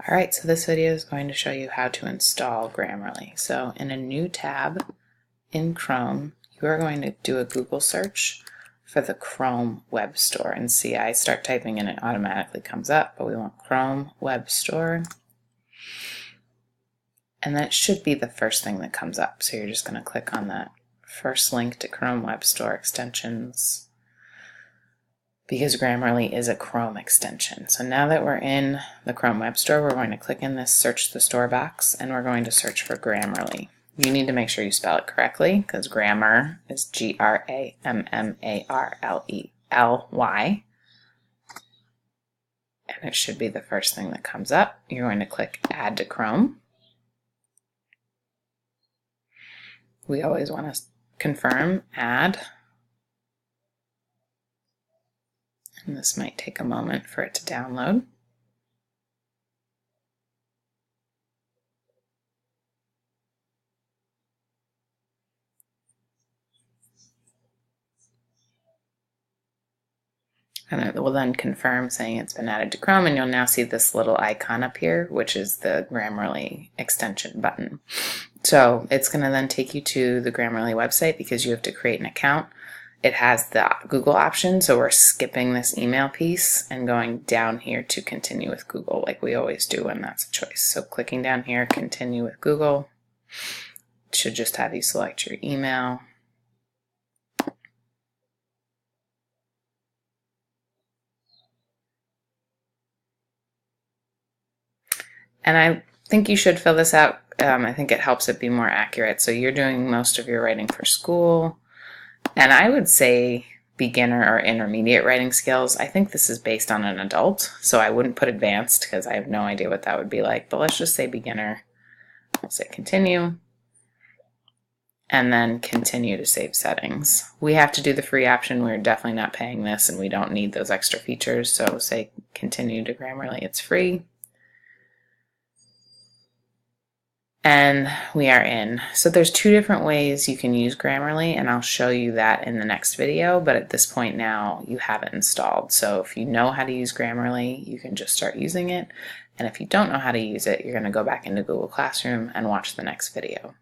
Alright, so this video is going to show you how to install Grammarly. So in a new tab in Chrome, you are going to do a Google search for the Chrome Web Store. And see, I start typing and it automatically comes up, but we want Chrome Web Store. And that should be the first thing that comes up. So you're just going to click on that first link to Chrome Web Store extensions, because Grammarly is a Chrome extension. So now that we're in the Chrome Web Store, we're going to click in this Search the Store box, and we're going to search for Grammarly. You need to make sure you spell it correctly, because grammar is Grammarly. And it should be the first thing that comes up. You're going to click Add to Chrome. We always want to confirm Add. And this might take a moment for it to download. And it will then confirm saying it's been added to Chrome, and you'll now see this little icon up here, which is the Grammarly extension button. So it's going to then take you to the Grammarly website because you have to create an account. It has the Google option, so we're skipping this email piece and going down here to continue with Google like we always do when that's a choice. So clicking down here, continue with Google, it should just have you select your email. And I think you should fill this out. I think it helps it be more accurate. So you're doing most of your writing for school. And I would say beginner or intermediate writing skills. I think this is based on an adult, so I wouldn't put advanced because I have no idea what that would be like. But let's just say beginner. I'll say continue. And then continue to save settings. We have to do the free option. We're definitely not paying this, and we don't need those extra features. So say continue to Grammarly. It's free. And we are in. So there's two different ways you can use Grammarly, and I'll show you that in the next video, but at this point now you have it installed. So if you know how to use Grammarly, you can just start using it. And if you don't know how to use it, you're going to go back into Google Classroom and watch the next video.